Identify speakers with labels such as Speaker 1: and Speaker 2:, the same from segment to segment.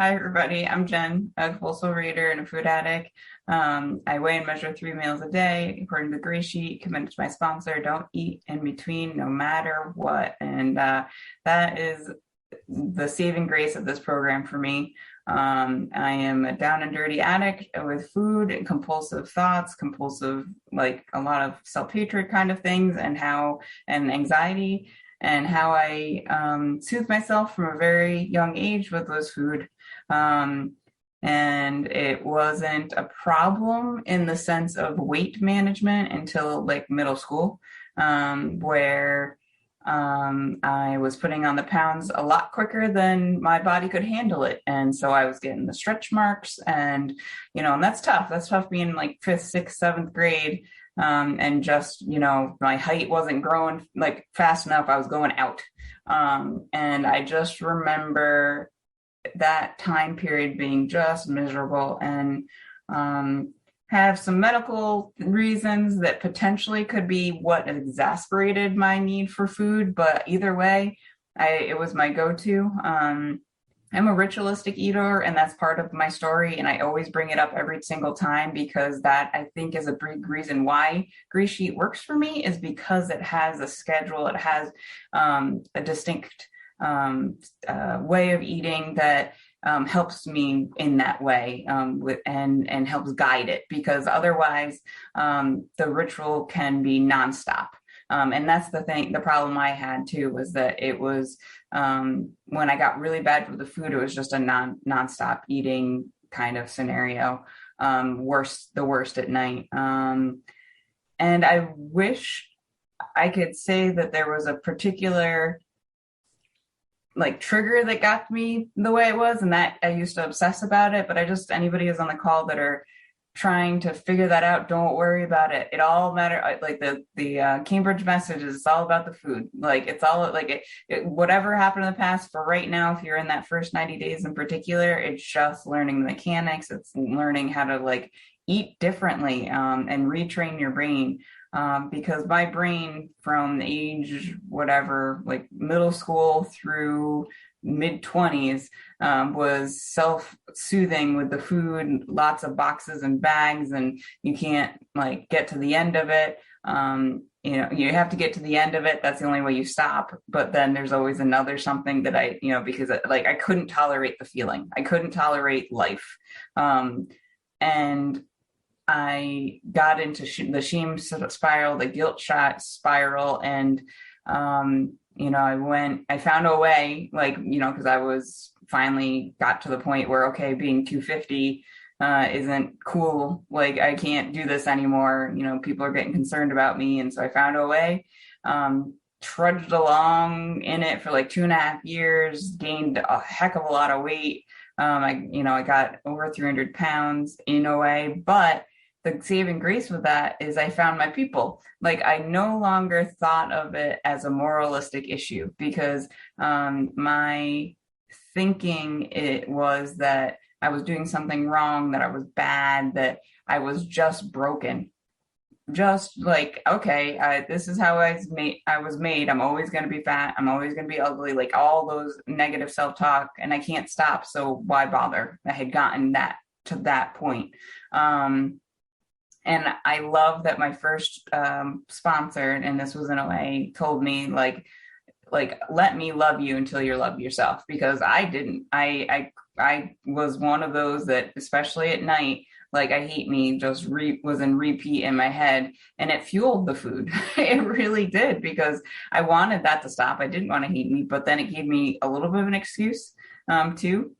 Speaker 1: Hi, everybody. I'm Jen, a compulsive reader and a food addict. I weigh and measure 3 meals a day, according to the Gray Sheet, committed to my sponsor. Don't eat in between, no matter what. And that is the saving grace of this program for me. I am a down and dirty addict with food and compulsive thoughts, compulsive, like a lot of self-hatred kind of things, and anxiety, and how I soothe myself from a very young age with was food. Um, and it wasn't a problem in the sense of weight management until like middle school, where I was putting on the pounds a lot quicker than my body could handle it. And so I was getting the stretch marks and that's tough. That's tough being like fifth, sixth, seventh grade. And just, my height wasn't growing like fast enough. I was going out. And I just remember that time period being just miserable and have some medical reasons that potentially could be what exacerbated my need for food. But either way, it was my go-to. I'm a ritualistic eater, and that's part of my story. And I always bring it up every single time because that I think is a big reason why Grey Sheet works for me is because it has a schedule. It has a distinct way of eating that helps me in that way and helps guide it, because otherwise the ritual can be nonstop. And that's the problem I had too, was that it was when I got really bad with the food, it was just a nonstop eating kind of scenario, the worst at night. And I wish I could say that there was a particular like trigger that got me the way it was, and that I used to obsess about it. But anybody who's on the call that are trying to figure that out, don't worry about it. It all matter. Like the Cambridge message is, it's all about the food. Like it's all like whatever happened in the past. For right now, if you're in that first 90 days in particular, it's just learning the mechanics. It's learning how to like eat differently and retrain your brain. Because my brain from age whatever, like middle school through mid 20s, was self-soothing with the food, lots of boxes and bags, and you can't like get to the end of it. You have to get to the end of it. That's the only way you stop. But then there's always another something that because like I couldn't tolerate the feeling. I couldn't tolerate life. And I got into the shame spiral, the guilt shot spiral, and I found a way, because I was finally got to the point where, okay, being 250 isn't cool. Like I can't do this anymore. People are getting concerned about me, and so I found a way. Trudged along in it for like 2.5 years, gained a heck of a lot of weight. I got over 300 pounds in a way, but the saving grace with that is I found my people. Like I no longer thought of it as a moralistic issue, because my thinking, it was that I was doing something wrong, that I was bad, that I was just broken. Just like, okay, this is how I was made. I'm always going to be fat. I'm always going to be ugly, like all those negative self-talk, and I can't stop. So why bother? I had gotten to that point. And I love that my first sponsor, and this was in a way, told me like let me love you until you love yourself, because I didn't. I was one of those that, especially at night, like I hate me just was in repeat in my head, and it fueled the food. It really did, because I wanted that to stop. I didn't want to hate me, but then it gave me a little bit of an excuse too.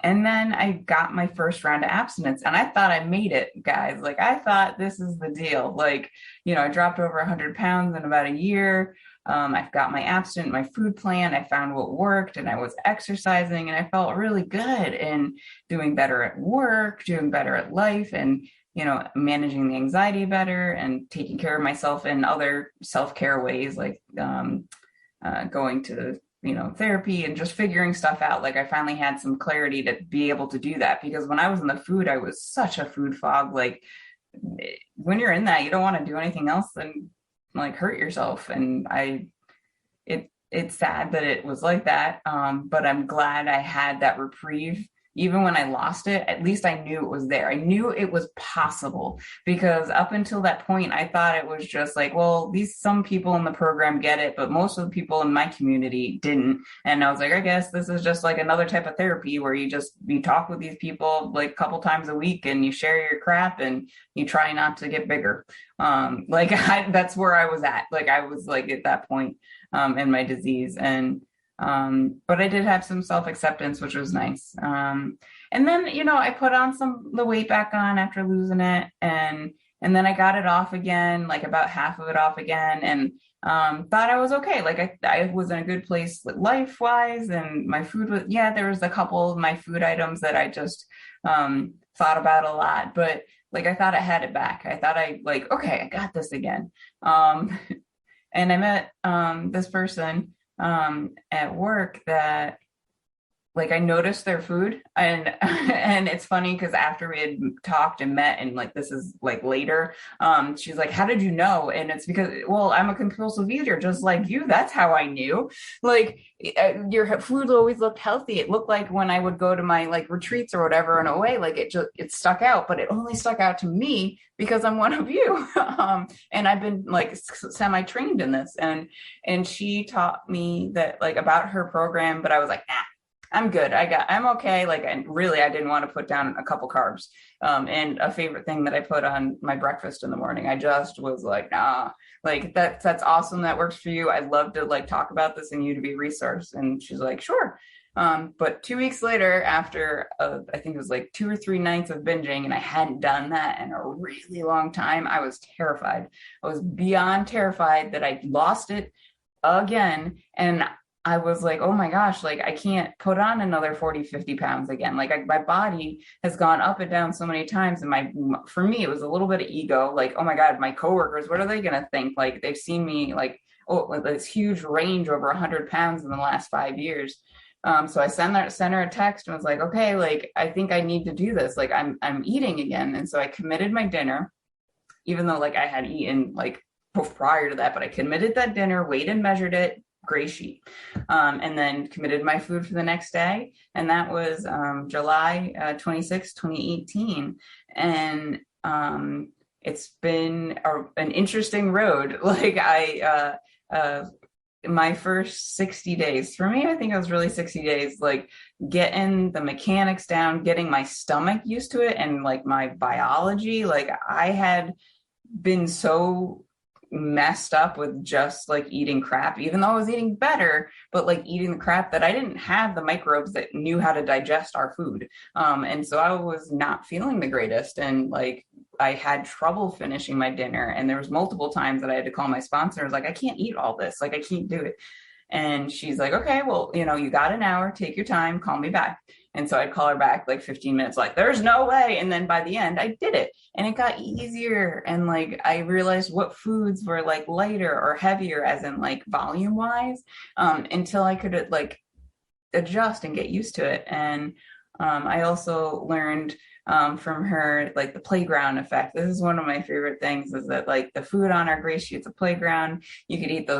Speaker 1: And then I got my first round of abstinence, and I thought I made it, guys. Like I thought this is the deal. Like, I dropped over 100 pounds in about a year. I've got my abstinent, my food plan. I found what worked, and I was exercising, and I felt really good and doing better at work, doing better at life, and, managing the anxiety better and taking care of myself in other self-care ways, like going to therapy and just figuring stuff out. Like I finally had some clarity to be able to do that, because when I was in the food, I was such a food fog. Like when you're in that, you don't want to do anything else than like hurt yourself. And it it's sad that it was like that. But I'm glad I had that reprieve. Even when I lost it, at least I knew it was there. I knew it was possible, because up until that point, I thought it was just like, well, some people in the program get it, but most of the people in my community didn't. And I was like, I guess this is just like another type of therapy where you talk with these people like a couple times a week and you share your crap and you try not to get bigger. That's where I was at. Like I was like at that point in my disease. But I did have some self-acceptance, which was nice. And then, I put on the weight back on after losing it, and then I got it off again, like about half of it off again, and thought I was okay. Like I was in a good place life-wise, and my food was, there was a couple of my food items that I just thought about a lot, but like I thought I had it back. I thought okay, I got this again. And I met this person at work that like I noticed their food, and and it's funny because after we had talked and met, and like this is like later, she's like, how did you know? And it's because, well, I'm a compulsive eater just like you. That's how I knew. Like your food always looked healthy. It looked like when I would go to my like retreats or whatever in a way, like it stuck out, but it only stuck out to me because I'm one of you. And I've been like semi-trained in this, and she taught me that like about her program, but I was like, nah, I'm good. I'm okay. Like, I didn't want to put down a couple carbs. And a favorite thing that I put on my breakfast in the morning, I just was like, nah, like that's awesome. That works for you. I'd love to like talk about this and you to be a resource. And she's like, sure. But 2 weeks later, after I think it was like 2 or 3 nights of binging, and I hadn't done that in a really long time, I was terrified. I was beyond terrified that I lost it again. And I was like, oh my gosh, like I can't put on another 40, 50 pounds again. Like my body has gone up and down so many times. And for me, it was a little bit of ego. Like, oh my God, my coworkers, what are they going to think? Like they've seen me like, oh, this huge range over 100 pounds in the last 5 years. So I sent her a text and was like, okay, like, I think I need to do this. Like I'm eating again. And so I committed my dinner, even though like I had eaten like prior to that, but I committed that dinner, weighed and measured it, gray sheet, and then committed my food for the next day. And that was July 26, 2018. And it's been an interesting road. Like my first 60 days, for me, I think it was really 60 days, like getting the mechanics down, getting my stomach used to it, and like my biology. Like I had been so messed up with just like eating crap, even though I was eating better, but like eating the crap that I didn't have the microbes that knew how to digest our food. And so I was not feeling the greatest. And like, I had trouble finishing my dinner. And there was multiple times that I had to call my sponsor. I was like, I can't eat all this. Like, I can't do it. And she's like, okay, well, you got an hour, take your time, call me back. And so I'd call her back like 15 minutes, like, there's no way. And then by the end, I did it. And it got easier. And like, I realized what foods were like lighter or heavier, as in like volume wise, until I could like adjust and get used to it. And I also learned from her, like the playground effect. This is one of my favorite things, is that like the food on our gray sheet's a playground. You could eat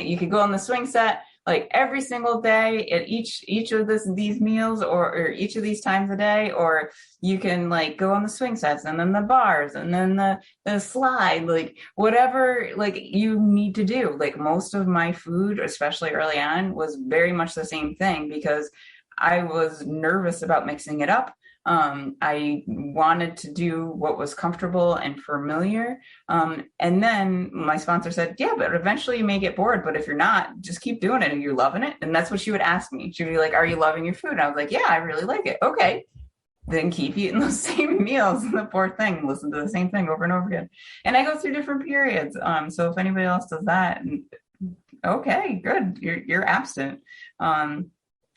Speaker 1: you could go on the swing set like every single day at each of these meals, or each of these times a day, or you can like go on the swing sets and then the bars and then the slide, like whatever like you need to do. Like most of my food, especially early on, was very much the same thing, because I was nervous about mixing it up. I wanted to do what was comfortable and familiar. And then my sponsor said, yeah, but eventually you may get bored, but if you're not, just keep doing it. Are you loving it? And that's what she would ask me. She'd be like, are you loving your food? And I was like, yeah, I really like it. Okay. Then keep eating those same meals. And the poor thing, listen to the same thing over and over again. And I go through different periods. So if anybody else does that, okay, good. You're abstinent.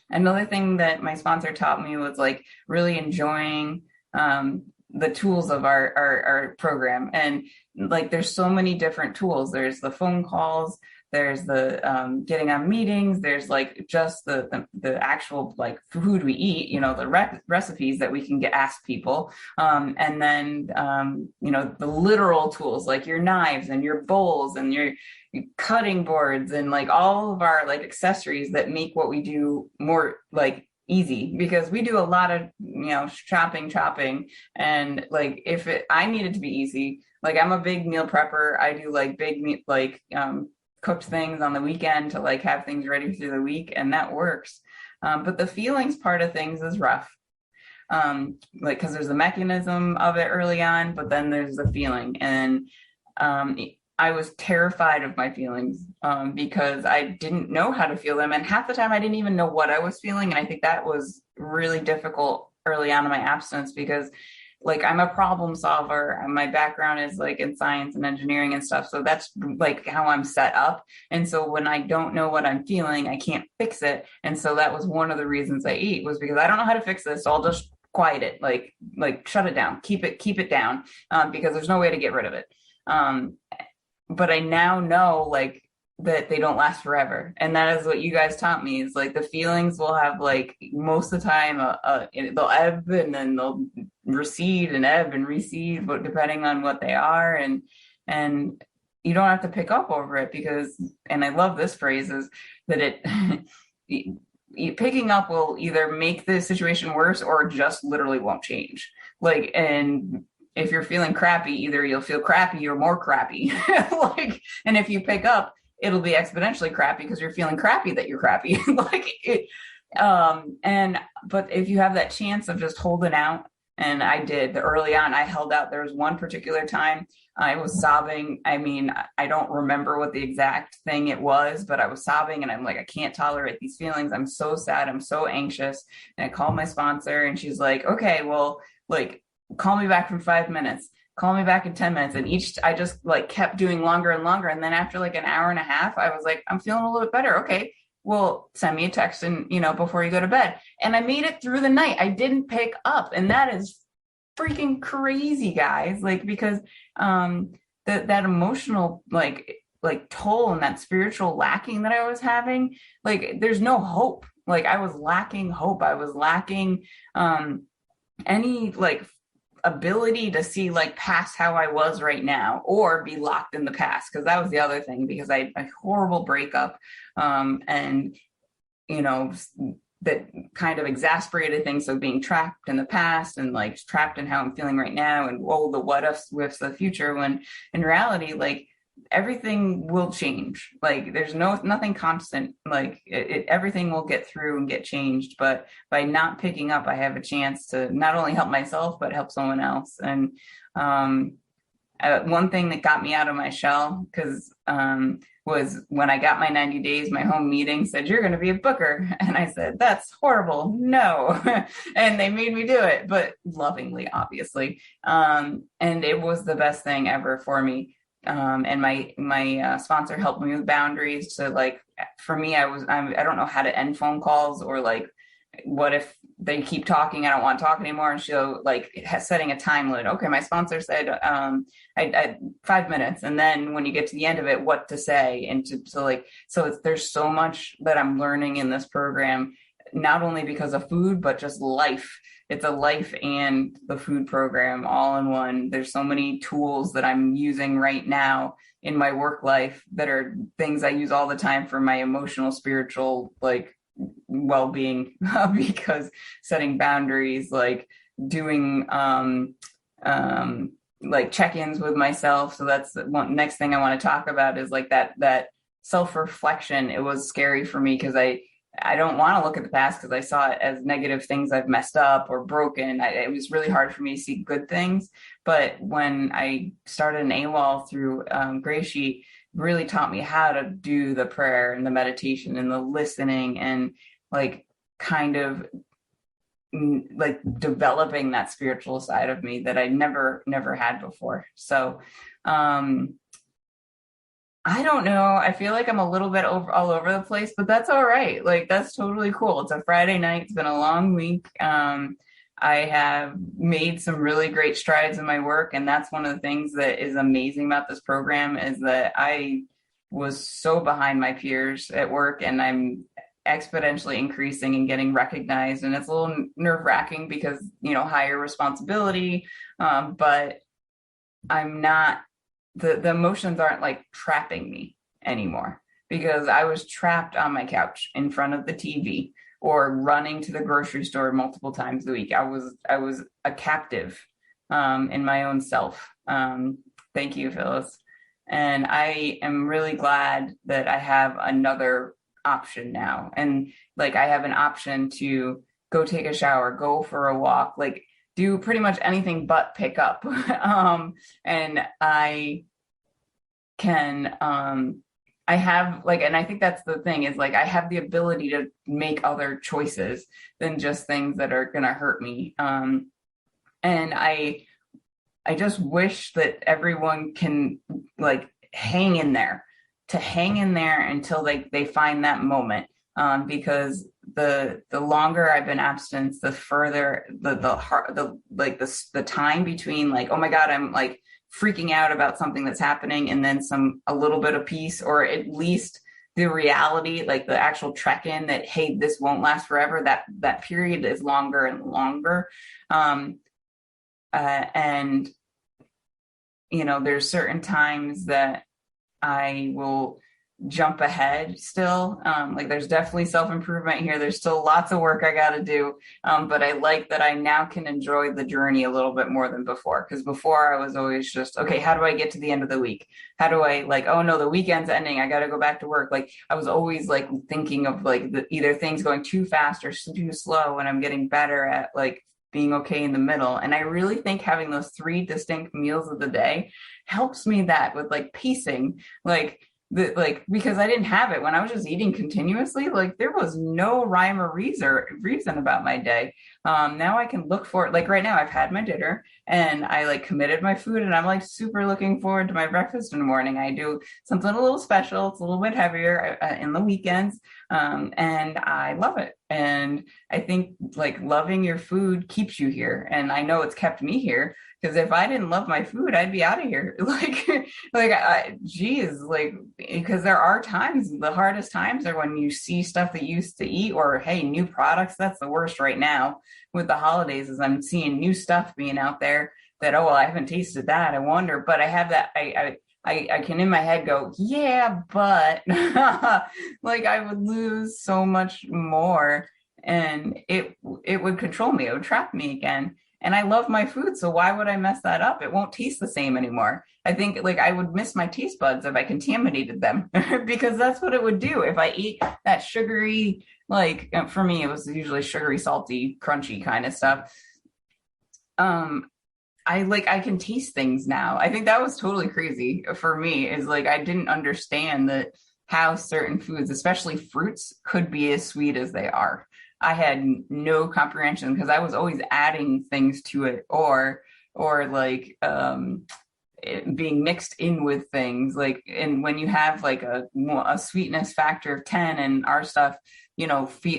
Speaker 1: Another thing that my sponsor taught me was like really enjoying the tools of our program. And like, there's so many different tools. There's the phone calls, there's the getting on meetings, there's like just the actual like food we eat, you know, the recipes that we can ask people, and then you know, the literal tools like your knives and your bowls and your cutting boards and like all of our like accessories that make what we do more like easy, because we do a lot of, you know, chopping, and like if I need it to be easy, like I'm a big meal prepper. I do like big meat, like cooked things on the weekend to like have things ready through the week, and that works. But the feelings part of things is rough. Like, because there's the mechanism of it early on, but then there's the feeling. And I was terrified of my feelings because I didn't know how to feel them. And half the time I didn't even know what I was feeling. And I think that was really difficult early on in my abstinence, because like I'm a problem solver. My background is like in science and engineering and stuff. So that's like how I'm set up. And so when I don't know what I'm feeling, I can't fix it. And so that was one of the reasons I eat, was because I don't know how to fix this. So I'll just quiet it, like shut it down, keep it down, because there's no way to get rid of it. But I now know like that they don't last forever. And that is what you guys taught me, is like the feelings will have like most of the time, they'll ebb and then they'll recede and ebb and recede, but depending on what they are. And you don't have to pick up over it, because, and I love this phrase, is that picking up will either make the situation worse or just literally won't change. Like, and if you're feeling crappy, either you'll feel crappy or more crappy. Like, and if you pick up, it'll be exponentially crappy because you're feeling crappy that you're crappy. Like it, but if you have that chance of just holding out, and I did early on, I held out. There was one particular time I was sobbing. I mean, I don't remember what the exact thing it was, but I was sobbing and I'm like, I can't tolerate these feelings. I'm so sad. I'm so anxious. And I called my sponsor and she's like, okay, well, like, call me back from 5 minutes, call me back in 10 minutes. And I just like kept doing longer and longer. And then after like an hour and a half, I was like, I'm feeling a little bit better. Okay, well, send me a text and, you know, before you go to bed. And I made it through the night. I didn't pick up. And that is freaking crazy, guys. Like, because that emotional like toll and that spiritual lacking that I was having, like there's no hope. Like I was lacking hope. I was lacking any like ability to see like past how I was right now, or be locked in the past, because that was the other thing, because I had a horrible breakup, and you know, that kind of exasperated things. So being trapped in the past and like trapped in how I'm feeling right now, and the what ifs with the future, when in reality, like everything will change. Like there's nothing constant. Like everything will get through and get changed. But by not picking up, I have a chance to not only help myself, but help someone else. And one thing that got me out of my shell, because was when I got my 90 days, my home meeting said, you're going to be a booker. And I said, that's horrible. No. And they made me do it, but lovingly, obviously. And it was the best thing ever for me. And my sponsor helped me with boundaries. So like, for me, I don't know how to end phone calls, or like, what if they keep talking, I don't want to talk anymore. And she'll like setting a time limit. Okay, my sponsor said I 5 minutes, and then when you get to the end of it, what to say. And there's so much that I'm learning in this program, not only because of food, but just life. It's a life and the food program all in one. There's so many tools that I'm using right now in my work life that are things I use all the time for my emotional, spiritual, like well-being, because setting boundaries, like doing like check-ins with myself. So that's the next thing I want to talk about, is like that self-reflection. It was scary for me because I don't want to look at the past, because I saw it as negative things I've messed up or broken. It was really hard for me to see good things. But when I started an AWOL through GreySheet, really taught me how to do the prayer and the meditation and the listening, and like kind of like developing that spiritual side of me that I never had before. So I don't know. I feel like I'm a little bit all over the place, but that's all right. Like, that's totally cool. It's a Friday night. It's been a long week. I have made some really great strides in my work. And that's one of the things that is amazing about this program, is that I was so behind my peers at work, and I'm exponentially increasing and getting recognized. And it's a little nerve wracking because, higher responsibility. But I'm not, the emotions aren't like trapping me anymore, because I was trapped on my couch in front of the TV or running to the grocery store multiple times a week. I was a captive in my own self. Thank you, Phyllis. And I am really glad that I have another option now. And like, I have an option to go take a shower, go for a walk, like do pretty much anything but pick up. And I can, I have like, and I think that's the thing, is like, I have the ability to make other choices than just things that are going to hurt me. And I just wish that everyone can like hang in there until they find that moment. Because the longer I've been abstinent, the further the time between like, oh my God, I'm like freaking out about something that's happening, and then a little bit of peace, or at least the reality, like the actual check-in that, hey, this won't last forever. That period is longer and longer. And there's certain times that I will jump ahead still. Like there's definitely self-improvement here. There's still lots of work I got to do. But I like that I now can enjoy the journey a little bit more than before. Because before I was always just, okay, how do I get to the end of the week? How do I like, oh no, the weekend's ending, I got to go back to work. Like I was always like thinking of like either things going too fast or too slow, and I'm getting better at like being okay in the middle. And I really think having those 3 distinct meals of the day helps me that with like pacing, because I didn't have it when I was just eating continuously. Like there was no rhyme or reason about my day. Now I can look for it. Like right now I've had my dinner and I like committed my food, and I'm like super looking forward to my breakfast in the morning. I do something a little special. It's a little bit heavier in the weekends. And I love it. And I think like loving your food keeps you here. And I know it's kept me here, because if I didn't love my food, I'd be out of here. Because there are times, the hardest times are when you see stuff that you used to eat, or hey, new products. That's the worst right now with the holidays, is I'm seeing new stuff being out there that, oh, well, I haven't tasted that. I wonder, but I have that. I can in my head go, yeah, but like I would lose so much more, and it would control me. It would trap me again. And I love my food, so why would I mess that up? It won't taste the same anymore. I think like I would miss my taste buds if I contaminated them because that's what it would do if I eat that sugary, like for me, it was usually sugary, salty, crunchy kind of stuff. I can taste things now. I think that was totally crazy for me, is like I didn't understand that how certain foods, especially fruits, could be as sweet as they are. I had no comprehension because I was always adding things to it, or like it being mixed in with things, like, and when you have like a sweetness factor of 10, and our stuff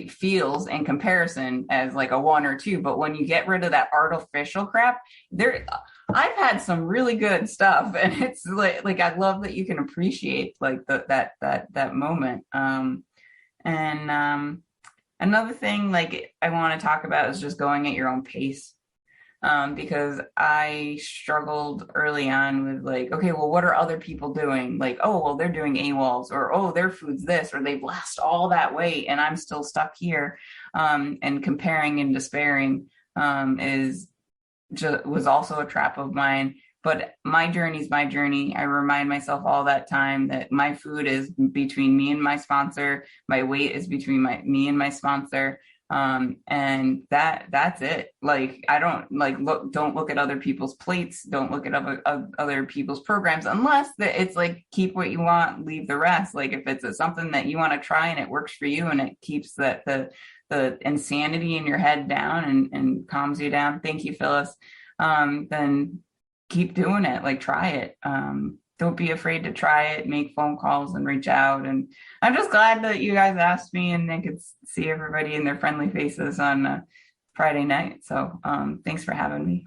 Speaker 1: feels in comparison as like a 1 or 2, but when you get rid of that artificial crap, I've had some really good stuff, and it's like I love that you can appreciate like that moment. Another thing like I want to talk about is just going at your own pace. Because I struggled early on with like, okay, well, what are other people doing? Like, oh, well, they're doing AWOLs, or, oh, their food's this, or they've lost all that weight and I'm still stuck here. And comparing and despairing was also a trap of mine. But my journey is my journey. I remind myself all that time that my food is between me and my sponsor. My weight is between me and my sponsor. And that's it. Like, I don't don't look at other people's plates. Don't look at other people's programs, unless it's like, keep what you want, leave the rest. Like if it's something that you want to try and it works for you and it keeps the insanity in your head down and calms you down. Thank you, Phyllis. Then keep doing it. Like, try it. Don't be afraid to try it, make phone calls and reach out. And I'm just glad that you guys asked me and I could see everybody in their friendly faces on Friday night. So thanks for having me.